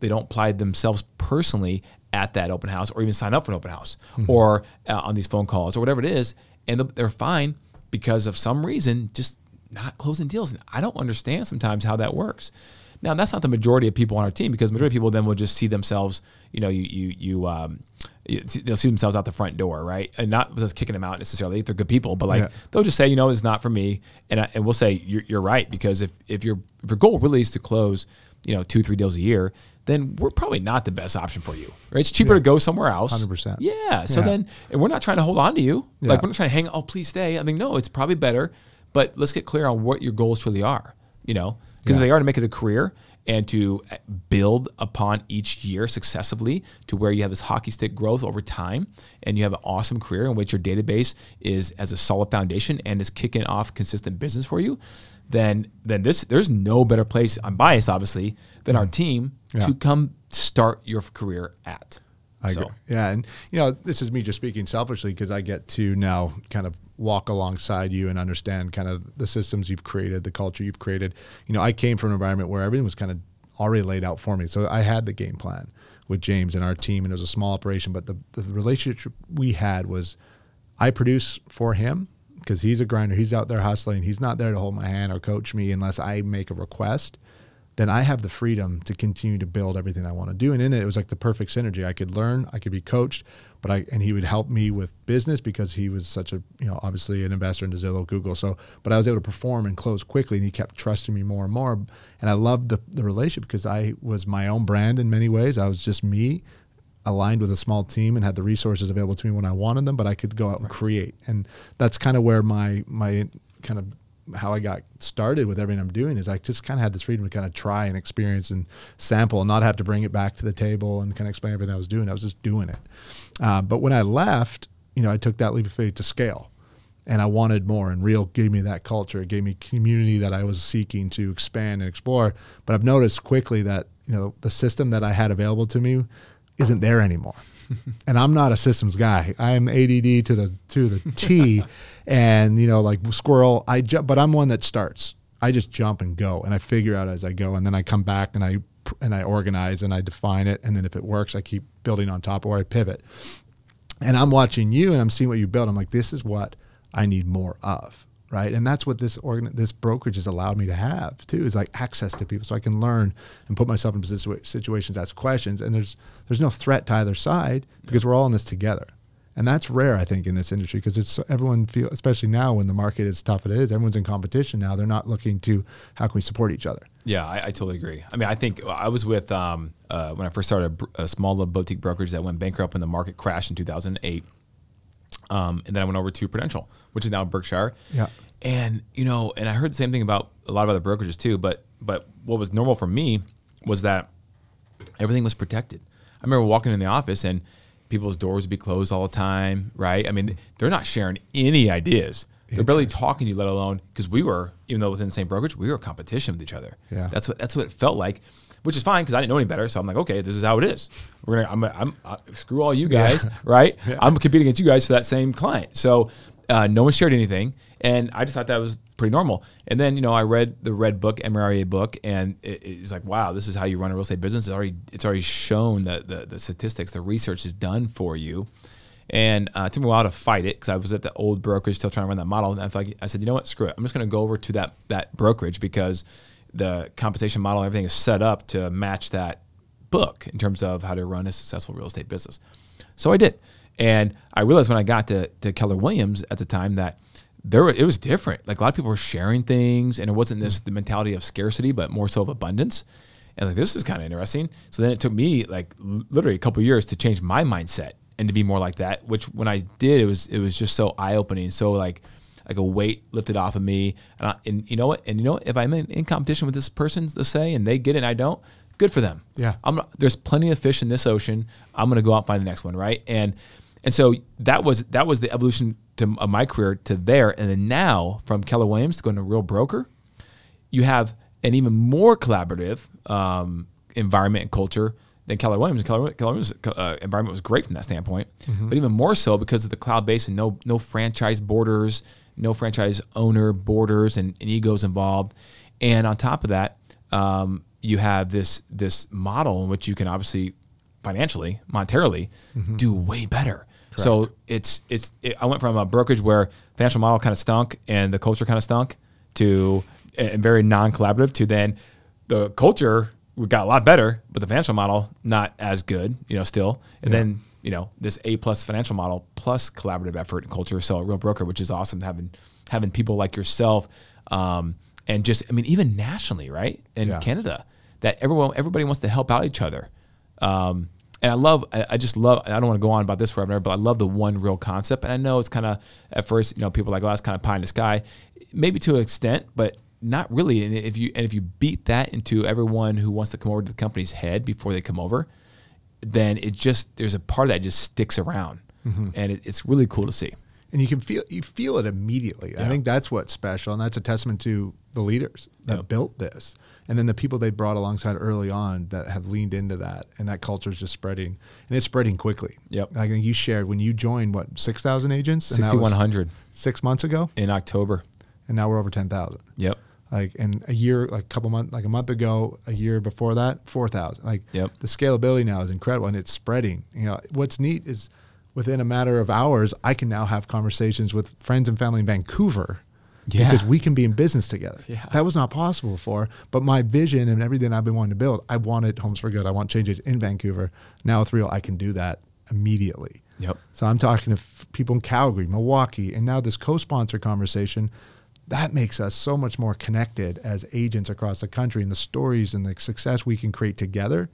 apply themselves personally at that open house, or even sign up for an open house, or on these phone calls, or whatever it is, and they're fine because of some reason just not closing deals. And I don't understand sometimes how that works. Now, that's not the majority of people on our team, because the majority of people then will just see themselves, they'll see themselves out the front door, right? And not just kicking them out necessarily if they're good people, but they'll just say, it's not for me. And we'll say, you're right, because if your goal really is to close, 2-3 deals a year, then we're probably not the best option for you, right? It's cheaper to go somewhere else. 100%. Yeah. So then, and we're not trying to hold on to you. Like, we're not trying to hang, please stay. I mean, no, it's probably better, but let's get clear on what your goals truly are, because if they are to make it a career and to build upon each year successively to where you have this hockey stick growth over time, and you have an awesome career in which your database is as a solid foundation and is kicking off consistent business for you, then there's no better place, I'm biased obviously, than our team to come start your career at. I agree. Yeah. And, this is me just speaking selfishly, because I get to now kind of walk alongside you and understand kind of the systems you've created, the culture you've created. I came from an environment where everything was kind of already laid out for me. So I had the game plan with James and our team, and it was a small operation, but the relationship we had was, I produce for him because he's a grinder. He's out there hustling. He's not there to hold my hand or coach me unless I make a request. Then I have the freedom to continue to build everything I want to do. And in it was like the perfect synergy. I could learn, I could be coached, and he would help me with business because he was such a, obviously an investor into Zillow, Google. But I was able to perform and close quickly, and he kept trusting me more and more. And I loved the relationship because I was my own brand in many ways. I was just me, aligned with a small team, and had the resources available to me when I wanted them, but I could go out and create. And that's kind of where my kind of, how I got started with everything I'm doing is I just kind of had this freedom to kind of try and experience and sample and not have to bring it back to the table and kind of explain everything I was doing. I was just doing it. But when I left, I took that leap of faith to scale, and I wanted more, and Real gave me that culture. It gave me community that I was seeking to expand and explore. But I've noticed quickly that, the system that I had available to me isn't there anymore. And I'm not a systems guy. I am ADD to the T, and like squirrel. But I'm one that starts. I just jump and go, and I figure out as I go, and then I come back and I organize and I define it, and then if it works, I keep building on top, or I pivot. And I'm watching you, and I'm seeing what you build. I'm like, this is what I need more of. Right. And that's what this brokerage has allowed me to have too, is like access to people, so I can learn and put myself in situations, ask questions. And there's no threat to either side, because we're all in this together. And that's rare, I think, in this industry, because it's everyone feel, especially now when the market is tough it is, everyone's in competition now. They're not looking to how can we support each other. Yeah, I totally agree. I mean, I think I was with, when I first started a small little boutique brokerage that went bankrupt when the market crashed in 2008. And then I went over to Prudential, which is now Berkshire. Yeah. And, you know, and I heard the same thing about a lot of other brokerages too, but what was normal for me was that everything was protected. I remember walking in the office and people's doors would be closed all the time, right? I mean, they're not sharing any ideas. They're barely talking to you, let alone, because we were, even though within the same brokerage, we were a competition with each other. Yeah. That's what it felt like, which is fine because I didn't know any better. So I'm like, okay, this is how it is. Screw all you guys, right? Yeah. I'm competing against you guys for that same client. So no one shared anything. And I just thought that was pretty normal. And then, you know, I read the Red Book, MRIA book, and it's like, wow, this is how you run a real estate business. It's already shown that the statistics, the research is done for you. And it took me a while to fight it because I was at the old brokerage still trying to run that model. And I said, you know what, screw it. I'm just going to go over to that brokerage because the compensation model, everything is set up to match that book in terms of how to run a successful real estate business. So I did. And I realized when I got to Keller Williams at the time that it was different. Like a lot of people were sharing things, and it wasn't the mentality of scarcity, but more so of abundance. And like, this is kind of interesting. So then it took me like literally a couple of years to change my mindset and to be more like that, which when I did, it was just so eye-opening. So like a weight lifted off of me. And you know what? And you know, if I'm in competition with this person, let's say, and they get it and I don't, good for them. Yeah. There's plenty of fish in this ocean. I'm going to go out and find the next one, right? And so that was the evolution of my career to there. And then now from Keller Williams to going to Real Broker, you have an even more collaborative environment and culture than Keller Williams. Keller Williams' environment was great from that standpoint, but even more so because of the cloud base and no franchise borders, no franchise owner borders and egos involved. And on top of that, you have this model in which you can obviously financially, monetarily, do way better. Correct. So I went from a brokerage where financial model kind of stunk and the culture kind of stunk to very non-collaborative to then the culture got a lot better, but the financial model not as good, you know, still. And then, you know, this A+ financial model plus collaborative effort and culture. So a Real Broker, which is awesome, having people like yourself, and just, I mean, even nationally, right? In Canada, that everybody wants to help out each other. And I just love, I don't want to go on about this forever, but I love the one real concept. And I know it's kind of, at first, you know, people are like, oh, that's kind of pie in the sky, maybe to an extent, but not really. And if you beat that into everyone who wants to come over to the company's head before they come over, then there's a part of that just sticks around, and it's really cool to see. And you feel it immediately. Yeah. I think that's what's special, and that's a testament to the leaders that built this, and then the people they brought alongside early on that have leaned into that, and that culture is just spreading, and it's spreading quickly. Yep. I think you shared when you joined 6,000 agents, 6,100 6 months ago in October, and now we're over 10,000. Yep. Like in a year, a month ago, a year before that, 4,000. Like the scalability now is incredible, and it's spreading. You know, what's neat is within a matter of hours, I can now have conversations with friends and family in Vancouver because we can be in business together. Yeah. That was not possible before, but my vision and everything I've been wanting to build, I wanted Homes for Good. I want changes in Vancouver. Now with Real, I can do that immediately. Yep. So I'm talking to people in Calgary, Milwaukee, and now this co-sponsor conversation, that makes us so much more connected as agents across the country, and the stories and the success we can create together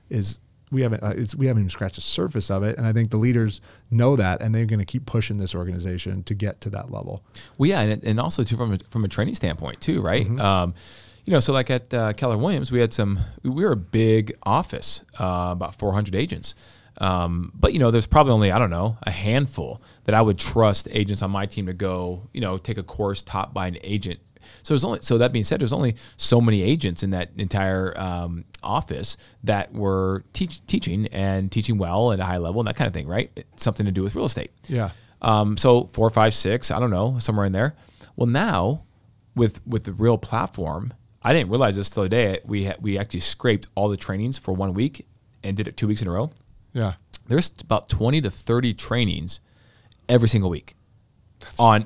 is we haven't even scratched the surface of it. And I think the leaders know that, and they're going to keep pushing this organization to get to that level. Well, yeah, and also too from a training standpoint too, right? You know, so like at Keller Williams, we were a big office, about 400 agents. But, you know, there's probably only, I don't know, a handful that I would trust agents on my team to go, you know, take a course taught by an agent. So that being said, there's only so many agents in that entire office that were teaching and teaching well at a high level and that kind of thing, right? It's something to do with real estate. Yeah. So 4, 5, 6, I don't know, somewhere in there. Well, now with the Real platform, I didn't realize this till today. We actually scraped all the trainings for 1 week and did it 2 weeks in a row. Yeah. There's about 20 to 30 trainings every single week on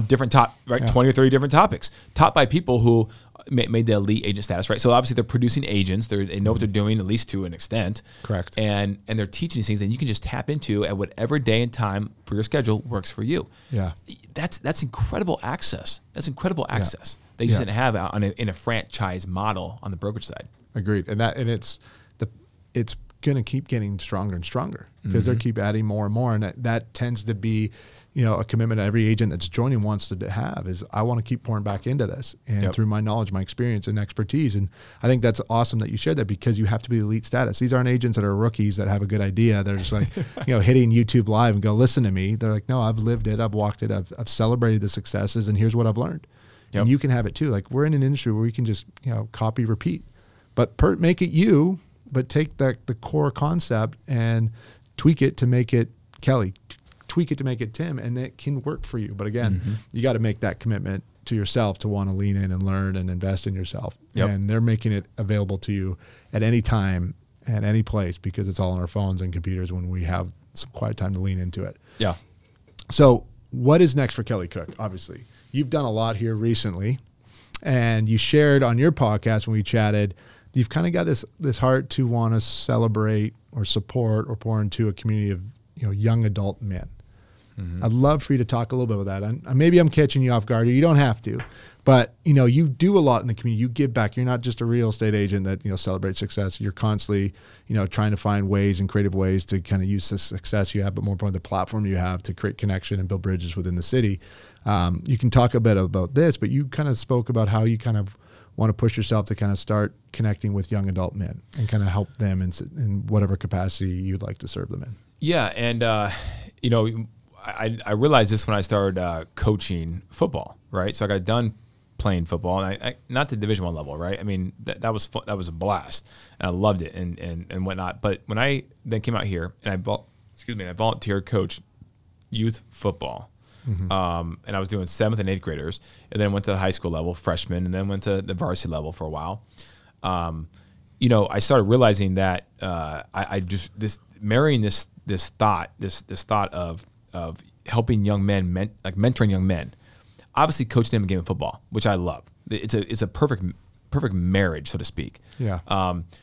different 20 or 30 different topics, taught by people who made the elite agent status, right? So obviously they're producing agents. They know what they're doing, at least to an extent. Correct. And they're teaching these things that you can just tap into at whatever day and time for your schedule works for you. Yeah. That's incredible access. That's incredible access that you just didn't have in a franchise model on the brokerage side. Agreed. And it's going to keep getting stronger and stronger because they keep adding more and more. And that tends to be, a commitment every agent that's joining wants to have is I want to keep pouring back into this and through my knowledge, my experience and expertise. And I think that's awesome that you shared that because you have to be elite status. These aren't agents that are rookies that have a good idea. They're just like, hitting YouTube live and go, listen to me. They're like, no, I've lived it. I've walked it. I've celebrated the successes and here's what I've learned. Yep. And you can have it too. Like we're in an industry where we can just, copy, repeat, but make it you, but take the core concept and tweak it to make it Kelly, tweak it to make it Tim, and it can work for you. But again, you got to make that commitment to yourself to want to lean in and learn and invest in yourself. Yep. And they're making it available to you at any time, at any place, because it's all on our phones and computers when we have some quiet time to lean into it. Yeah. So what is next for Kelly Cook? Obviously, you've done a lot here recently, and you shared on your podcast when we chatted, you've kind of got this heart to want to celebrate or support or pour into a community of young adult men. I'd love for you to talk a little bit about that. And maybe I'm catching you off guard. You don't have to, but you do a lot in the community. You give back. You're not just a real estate agent that celebrates success. You're constantly trying to find ways and creative ways to kind of use the success you have, but more importantly, the platform you have to create connection and build bridges within the city. You can talk a bit about this, but you kind of spoke about how you kind of want to push yourself to kind of start connecting with young adult men and kind of help them in whatever capacity you'd like to serve them in. Yeah, and I realized this when I started coaching football, right? So I got done playing football, and I not the Division I level, right? I mean, that was fun, that was a blast, and I loved it and whatnot. But when I then came out here and I volunteer coach youth football, and I was doing 7th and 8th graders, and then went to the high school level, freshmen, and then went to the varsity level for a while. I started realizing that I just marrying this thought of helping young men, mentoring young men, obviously coaching them a game of football, which I love. It's a perfect marriage, so to speak. Yeah.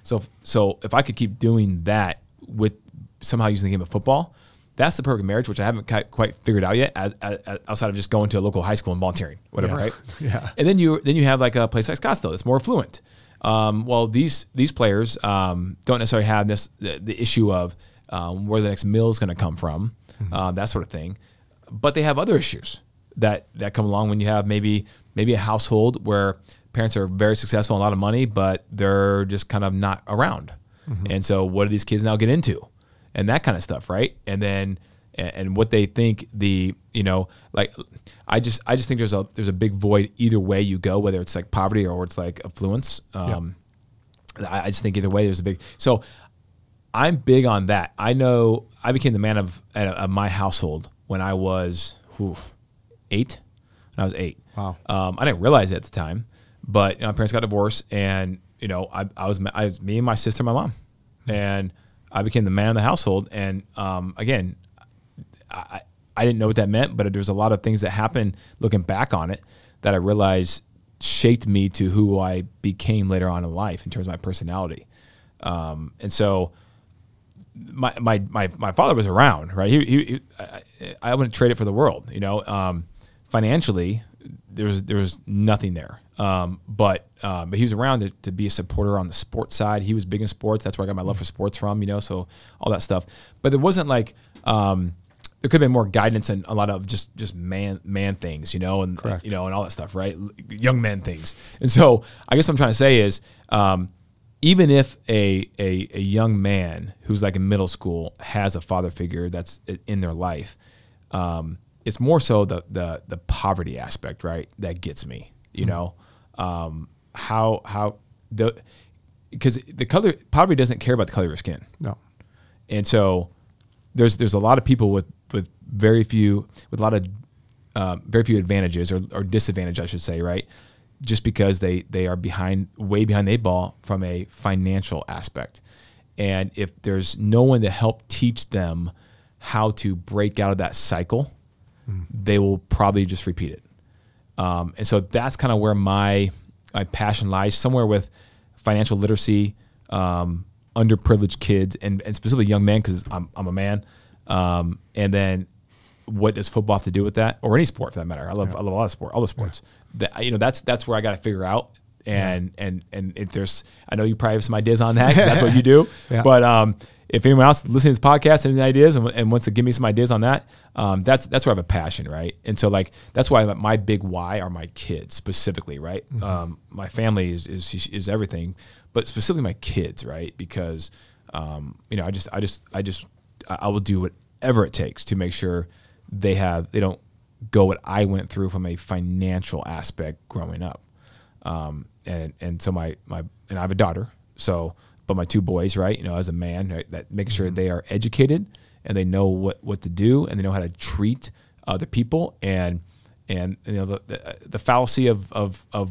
So if I could keep doing that with somehow using the game of football, that's the perfect marriage, which I haven't quite figured out yet, as outside of just going to a local high school and volunteering, whatever, right? Yeah. And then you have like a place like Scottsdale that's more affluent. Well, these players don't necessarily have the issue of where the next meal is going to come from, that sort of thing, but they have other issues that come along when you have maybe a household where parents are very successful and a lot of money, but they're just kind of not around. And so what do these kids now get into? And that kind of stuff, right? And then and what they think I just think there's a big void either way you go, whether it's like poverty or it's like affluence. I just think either way there's a big. So I'm big on that. I know I became the man of my household when I was 8. When I was 8. Wow. I didn't realize it at the time, but my parents got divorced, and I was me and my sister, and my mom, and I became the man of the household. And again, I didn't know what that meant, but there's a lot of things that happened looking back on it that I realized shaped me to who I became later on in life in terms of my personality. And so my father was around, right? I wouldn't trade it for the world, financially there was nothing there. But he was around to be a supporter on the sports side. He was big in sports. That's where I got my love for sports from, so all that stuff. But there wasn't like, there could have been more guidance and a lot of just man things, and Correct. and all that stuff, right? Young men things. And so I guess what I'm trying to say is, even if a young man who's like in middle school has a father figure that's in their life, it's more so the poverty aspect, right? That gets me, because poverty doesn't care about the color of your skin. No. And so there's a lot of people with very few advantages or disadvantage, I should say, right? Just because they are way behind the 8 ball from a financial aspect. And if there's no one to help teach them how to break out of that cycle, they will probably just repeat it. And so that's kind of where my passion lies somewhere with financial literacy, underprivileged kids, and specifically young men, because I'm a man. And then what does football have to do with that, or any sport for that matter? I love a lot of sport, all the sports. That's where I got to figure out. And if there's, I know you probably have some ideas on that, 'cause that's what you do. But if anyone else listening to this podcast has any ideas and wants to give me some ideas on that, that's where I have a passion, right? And so like that's why my big why are my kids specifically, right? My family is everything, but specifically my kids, right? Because I will do whatever it takes to make sure they don't go what I went through from a financial aspect growing up. And so I have a daughter, but my two boys, right, as a man, right, that making sure they are educated and they know what to do and they know how to treat other people, and the fallacy of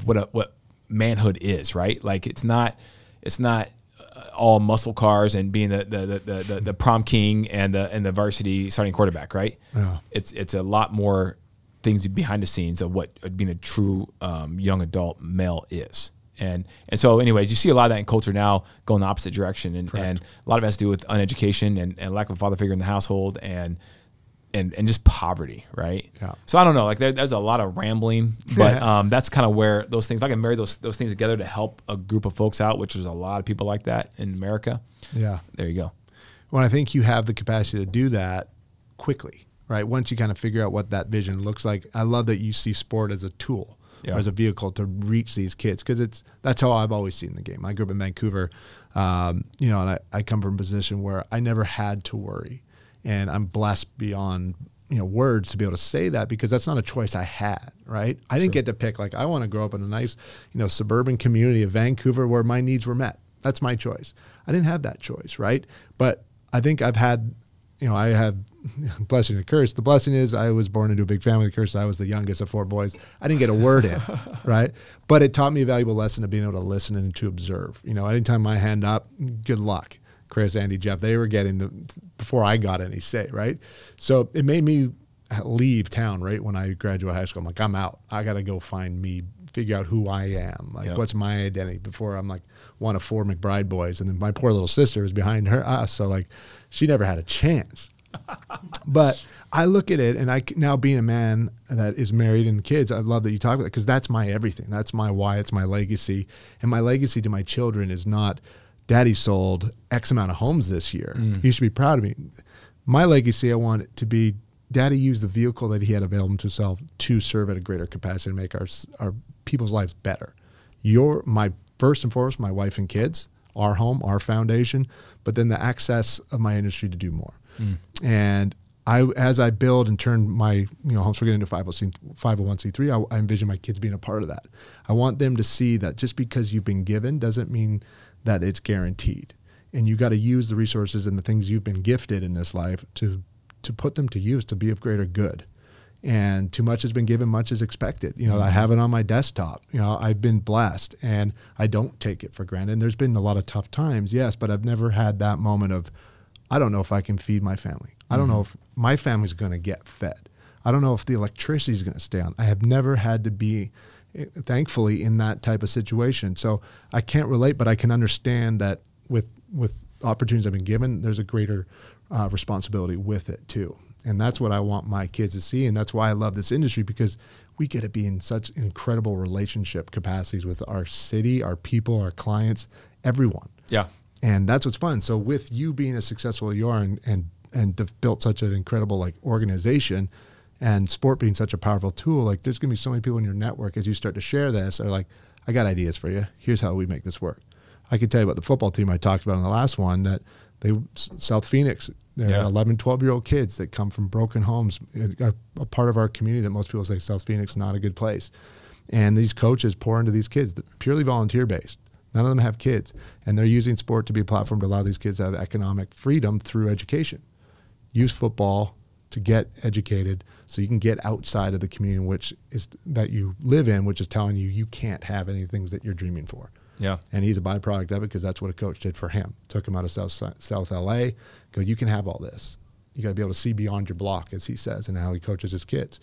what manhood is, right? Like it's not all muscle cars and being the prom king and the varsity starting quarterback, right? Yeah. It's a lot more things behind the scenes of what being a true young adult male is. And so anyways, you see a lot of that in culture now going the opposite direction. And a lot of it has to do with uneducation and lack of a father figure in the household and just poverty, right? Yeah. So I don't know, like there's a lot of rambling, but that's kind of where those things, if I can marry those things together to help a group of folks out, which there's a lot of people like that in America. Yeah. There you go. Well, I think you have the capacity to do that quickly, right? Once you kind of figure out what that vision looks like. I love that you see sport as a tool. Or as a vehicle to reach these kids, because that's how I've always seen the game. I grew up in Vancouver, and I come from a position where I never had to worry, and I'm blessed beyond words to be able to say that, because that's not a choice I had, right? I didn't get to pick, like, I want to grow up in a nice suburban community of Vancouver where my needs were met. That's my choice. I didn't have that choice, right? But I think I've had I have blessing and a curse. The blessing is I was born into a big family. The curse is I was the youngest of 4 boys. I didn't get a word in, right? But it taught me a valuable lesson of being able to listen and to observe. Anytime my hand up, good luck. Chris, Andy, Jeff, they were getting before I got any say, right? So it made me leave town right when I graduated high school. I'm like, I'm out. I got to go find me, figure out who I am. Like, what's my identity before I'm like one of 4 McBride boys. And then my poor little sister was behind us. So like, she never had a chance. But I look at it, and now being a man that is married and kids, I love that you talk about that, because that's my everything. That's my why. It's my legacy. And my legacy to my children is not, Daddy sold X amount of homes this year. You should be proud of me. My legacy, I want it to be, Daddy used the vehicle that he had available to himself to serve at a greater capacity to make our people's lives better. You're my first and foremost, my wife and kids, our home, our foundation, but then the access of my industry to do more. And as I build and turn my homeschool into 501c3, I envision my kids being a part of that. I want them to see that just because you've been given doesn't mean that it's guaranteed. And you got to use the resources and the things you've been gifted in this life to put them to use, to be of greater good. And too much has been given, much is expected. I have it on my desktop. I've been blessed, and I don't take it for granted. And there's been a lot of tough times, yes, but I've never had that moment of, I don't know if I can feed my family. I don't know if my family's going to get fed. I don't know if the electricity is going to stay on. I have never had to be, thankfully, in that type of situation. So I can't relate, but I can understand that with opportunities I've been given, there's a greater responsibility with it too. And that's what I want my kids to see. And that's why I love this industry, because we get to be in such incredible relationship capacities with our city, our people, our clients, everyone. Yeah. And that's what's fun. So with you being as successful as you are and have built such an incredible organization, and sport being such a powerful tool, there's going to be so many people in your network as you start to share this. They're like, I got ideas for you. Here's how we make this work. I can tell you about the football team I talked about in the last one, that South Phoenix, they're 11, 12-year-old kids that come from broken homes, a part of our community that most people say South Phoenix is not a good place. And these coaches pour into these kids, purely volunteer-based. None of them have kids, and they're using sport to be a platform to allow these kids to have economic freedom through education. Use football to get educated so you can get outside of the community that you live in, which is telling you can't have any things that you're dreaming for. Yeah. And he's a byproduct of it, because that's what a coach did for him. Took him out of South LA, go, you can have all this. You got to be able to see beyond your block, as he says, and how he coaches his kids.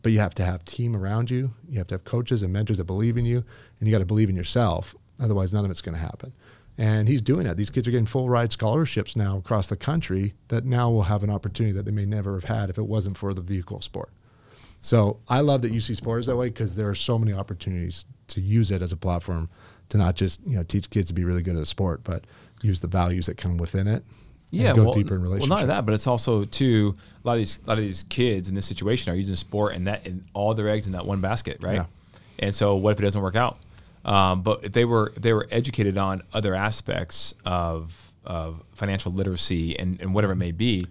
but you have to have team around you. You have to have coaches and mentors that believe in you, and you got to believe in yourself. Otherwise, none of it's going to happen. And he's doing that. These kids are getting full ride scholarships now across the country that now will have an opportunity that they may never have had if it wasn't for the vehicle sport. So I love that UC Sport is that way, because there are so many opportunities to use it as a platform to not just teach kids to be really good at a sport, but use the values that come within it. Yeah, go deeper in relationships. Well, not that, but it's also too a lot of these kids in this situation are using sport and all their eggs in that one basket, right? Yeah. And so what if it doesn't work out? But if they were educated on other aspects of financial literacy and whatever it may be,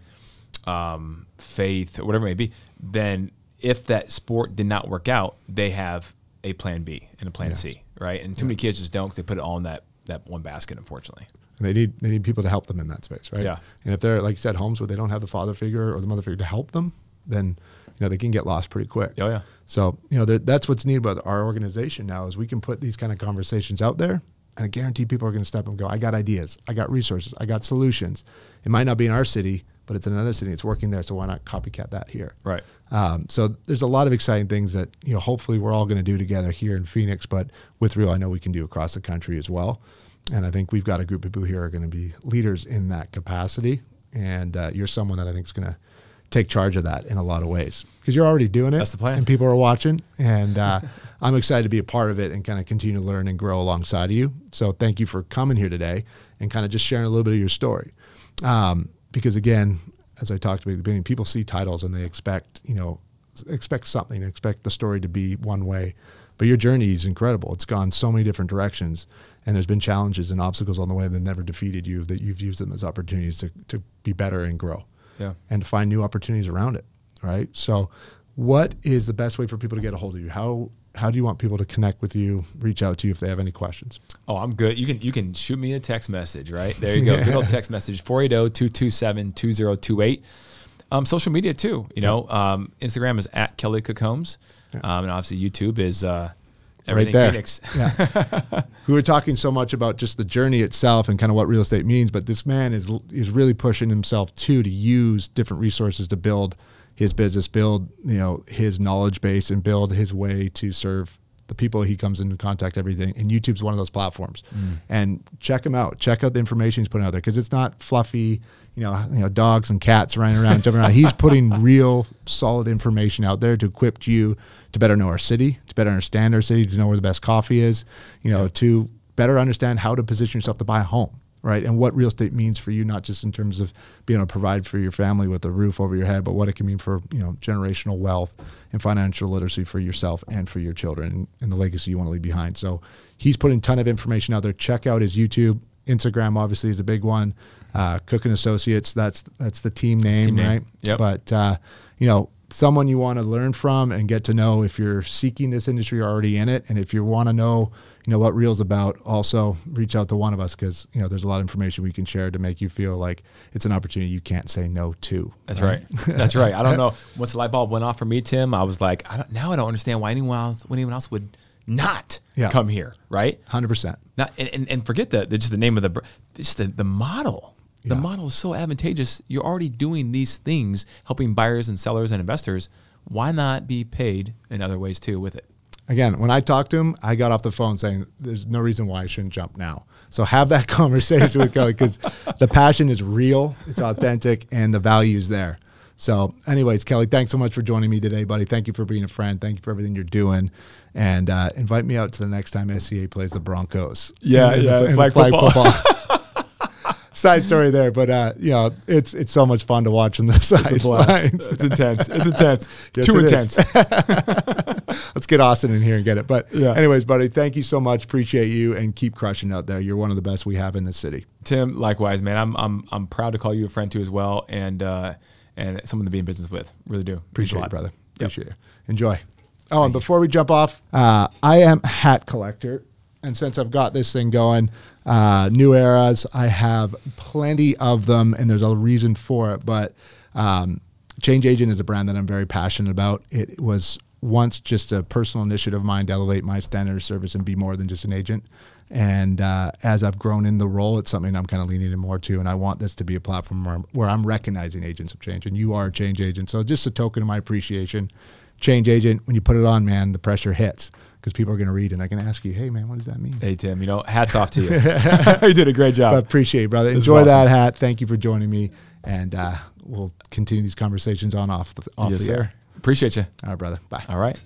faith or whatever it may be, then if that sport did not work out, they have a plan B and a plan C, right? And too many kids just don't, because they put it all in that one basket, unfortunately. And they need people to help them in that space, right? Yeah. And if they're, like you said, homes where they don't have the father figure or the mother figure to help them, then they can get lost pretty quick. Oh yeah. So that's what's neat about our organization now, is we can put these kind of conversations out there, and I guarantee people are going to step up and go, I got ideas, I got resources, I got solutions. It might not be in our city, but it's in another city. It's working there, so why not copycat that here? Right. So there's a lot of exciting things that hopefully we're all going to do together here in Phoenix, but with Real, I know we can do across the country as well. And I think we've got a group of people here who are going to be leaders in that capacity, and you're someone that I think is going to take charge of that in a lot of ways, because you're already doing it. That's the plan. And people are watching, and I'm excited to be a part of it and kind of continue to learn and grow alongside of you. So thank you for coming here today and kind of just sharing a little bit of your story. Because again, as I talked about at the beginning, people see titles and they expect something, expect the story to be one way. But your journey is incredible. It's gone so many different directions, and there's been challenges and obstacles on the way that never defeated you, that you've used them as opportunities to be better and grow. Yeah. And to find new opportunities around it, right? So what is the best way for people to get a hold of you? How do you want people to connect with you, reach out to you if they have any questions? Oh, I'm good. You can shoot me a text message, right? There you go. Good old text message, 480-227-2028. Social media too. Instagram is @KellyCookHomes. And obviously YouTube is everything right there. Phoenix. Yeah. We were talking so much about just the journey itself and kind of what real estate means, but this man is really pushing himself to use different resources to build his business, build his knowledge base, and build his way to serve the people he comes into contact, everything. And YouTube's one of those platforms. And check him out. Check out the information he's putting out there, because it's not fluffy, dogs and cats running around, jumping around. He's putting real solid information out there to equip you to better know our city, to better understand our city, to know where the best coffee is, to better understand how to position yourself to buy a home, right? And what real estate means for you, not just in terms of being able to provide for your family with a roof over your head, but what it can mean for, generational wealth and financial literacy for yourself and for your children, and the legacy you want to leave behind. So he's putting a ton of information out there. Check out his YouTube. Instagram obviously is a big one. Cooking Associates, that's the team name, right? Yep. But someone you want to learn from and get to know if you're seeking this industry, you're already in it. And if you want to know, what Real's about, also reach out to one of us, because, there's a lot of information we can share to make you feel like it's an opportunity you can't say no to. That's right. That's right. I don't know. Once the light bulb went off for me, Tim, I was like, now I don't understand why anyone else would not come here, right? 100%. Not, and forget just the name of the model. The model is so advantageous. You're already doing these things, helping buyers and sellers and investors. Why not be paid in other ways too with it? Again, when I talked to him, I got off the phone saying, there's no reason why I shouldn't jump now. So have that conversation with Kelly, because the passion is real, it's authentic, and the value is there. So anyways, Kelly, thanks so much for joining me today, buddy. Thank you for being a friend. Thank you for everything you're doing. And invite me out to the next time SCA plays the Broncos. Flag football. Side story there, but it's so much fun to watch on the sidelines. It's intense. It's intense. Yes, Too intense. Let's get Austin in here and get it. But anyways, buddy, thank you so much. Appreciate you, and keep crushing out there. You're one of the best we have in the city. Tim, likewise, man. I'm proud to call you a friend too as well, and someone to be in business with. Really do. Appreciate it, brother. Appreciate you. Enjoy. Oh, and before we jump off, I am a hat collector. And since I've got this thing going, New Eras, I have plenty of them, and there's a reason for it. But Change Agent is a brand that I'm very passionate about. It was once just a personal initiative of mine to elevate my standard of service and be more than just an agent. And as I've grown in the role, it's something I'm kind of leaning in more to. And I want this to be a platform where I'm recognizing agents of change. And you are a change agent. So just a token of my appreciation. change agent, when you put it on, man, the pressure hits because people are going to read and they're going to ask you, hey, man, what does that mean? Hey, Tim, hats off to you. You did a great job. But appreciate it, brother. Enjoy that hat. Thank you for joining me. And we'll continue these conversations off the air. Appreciate you. All right, brother. Bye. All right.